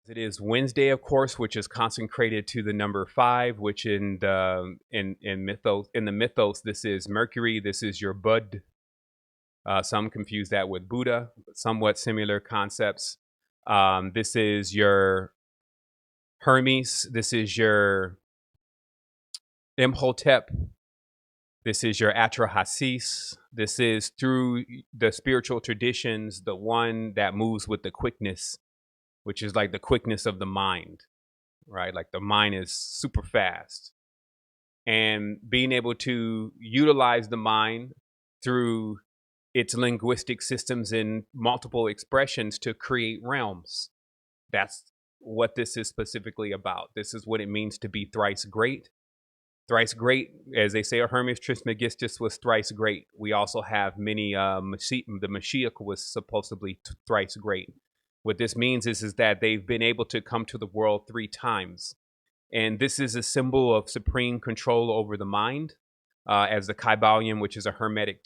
It is Wednesday, of course, which is consecrated to the number 5, which in the mythos, this is Mercury. This is your bud. Some confuse that with Buddha, somewhat similar concepts. This is your Hermes. This is your Imhotep. This is your Atrahasis. This is, through the spiritual traditions, the one that moves with the quickness, which is like the quickness of the mind, right? Like the mind is super fast. And being able to utilize the mind through its linguistic systems and multiple expressions to create realms. That's what this is specifically about. This is what it means to be thrice great. Thrice great, as they say, Hermes Trismegistus was thrice great. We also have many, the Mashiach was supposedly thrice great. What this means is that they've been able to come to the world 3 times. And this is a symbol of supreme control over the mind. As the Kybalion, which is a Hermetic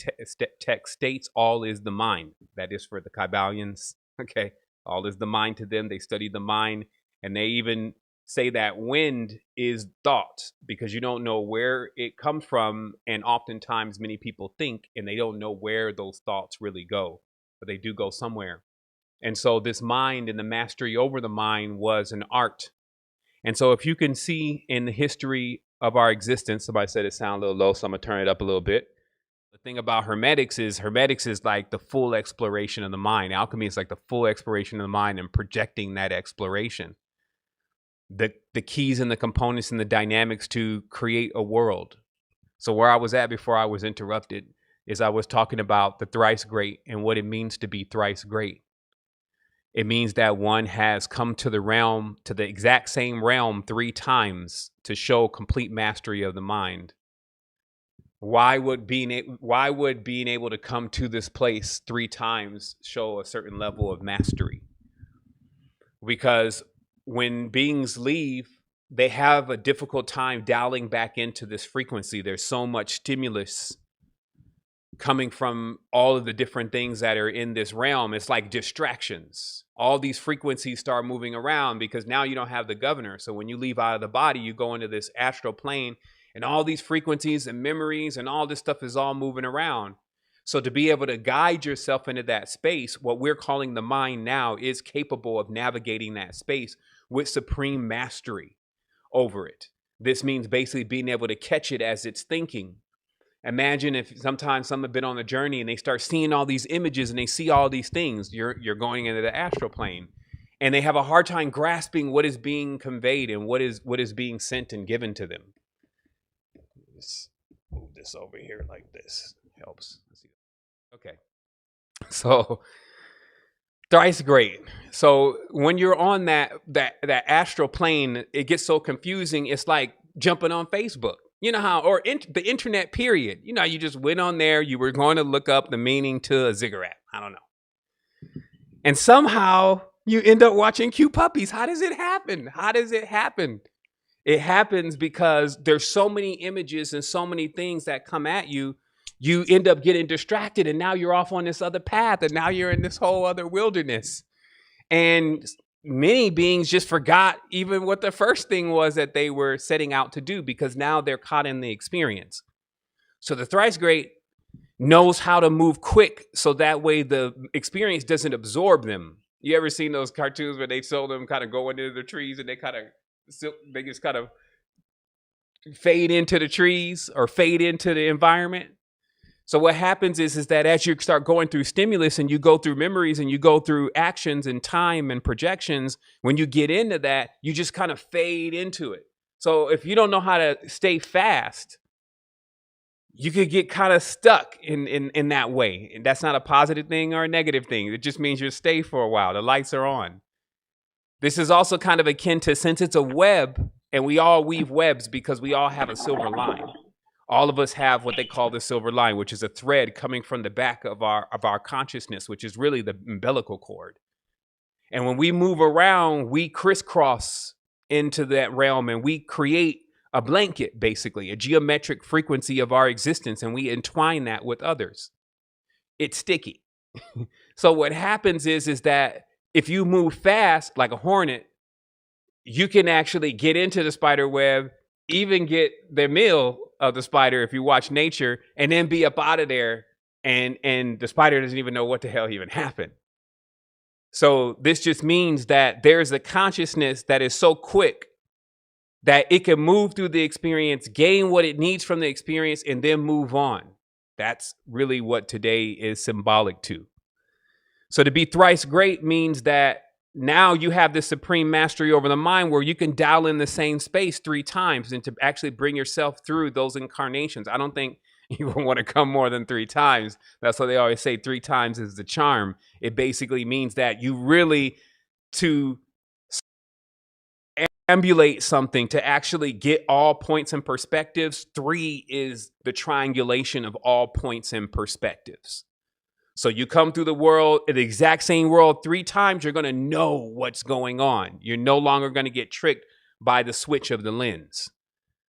text, states, all is the mind. That is for the Kybalions. Okay, all is the mind to them. They study the mind, and they even say that wind is thought, because you don't know where it comes from. And oftentimes many people think, and they don't know where those thoughts really go, but they do go somewhere. And so this mind and the mastery over the mind was an art. And so if you can see in the history of our existence, somebody said it sounded a little low, so I'm going to turn it up a little bit. The thing about hermetics is like the full exploration of the mind. Alchemy is like the full exploration of the mind and projecting that exploration. The keys and the components and the dynamics to create a world. So where I was at before I was interrupted is I was talking about the thrice great and what it means to be thrice great. It means that one has come to the realm, to the exact same realm 3 times to show complete mastery of the mind. Why would being able to come to this place 3 times show a certain level of mastery? Because when beings leave, they have a difficult time dialing back into this frequency. There's so much stimulus coming from all of the different things that are in this realm. It's like distractions. All these frequencies start moving around because now you don't have the governor. So when you leave out of the body, you go into this astral plane, and all these frequencies and memories and all this stuff is all moving around. So to be able to guide yourself into that space, what we're calling the mind now is capable of navigating that space with supreme mastery over it. This means basically being able to catch it as it's thinking. Imagine if sometimes some have been on a journey and they start seeing all these images and they see all these things. You're going into the astral plane, and they have a hard time grasping what is being conveyed and what is being sent and given to them. Just move this over here like this. Helps. Okay. So thrice great. So when you're on that astral plane, it gets so confusing. It's like jumping on Facebook. You know how, or the internet, period. You know, you just went on there. You were going to look up the meaning to a ziggurat. I don't know. And somehow you end up watching cute puppies. How does it happen? How does it happen? It happens because there's so many images and so many things that come at you. You end up getting distracted, and now you're off on this other path, and now you're in this whole other wilderness. And many beings just forgot even what the first thing was that they were setting out to do, because now they're caught in the experience. So the thrice great knows how to move quick, so that way the experience doesn't absorb them. You ever seen those cartoons where they show them kind of going into the trees and they just kind of fade into the trees or fade into the environment? So what happens is that as you start going through stimulus and you go through memories and you go through actions and time and projections, when you get into that, you just kind of fade into it. So if you don't know how to stay fast, you could get kind of stuck in that way. And that's not a positive thing or a negative thing. It just means you'll stay for a while. The lights are on. This is also kind of akin to, since it's a web, and we all weave webs because we all have a silver line. All of us have what they call the silver line, which is a thread coming from the back of our consciousness, which is really the umbilical cord. And when we move around, we crisscross into that realm, and we create a blanket, basically, a geometric frequency of our existence, and we entwine that with others. It's sticky. So what happens is that if you move fast like a hornet, you can actually get into the spider web, even get the meal of the spider if you watch nature, and then be up out of there, and the spider doesn't even know what the hell even happened. So this just means that there's a consciousness that is so quick that it can move through the experience, gain what it needs from the experience, and then move on. That's really what today is symbolic to. So to be thrice great means that now you have this supreme mastery over the mind where you can dial in the same space 3 times and to actually bring yourself through those incarnations. I don't think you want to come more than 3 times. That's why they always say 3 times is the charm. It basically means that you really, to ambulate something, to actually get all points and perspectives, 3 is the triangulation of all points and perspectives. So you come through the world, the exact same world 3 times, you're going to know what's going on. You're no longer going to get tricked by the switch of the lens.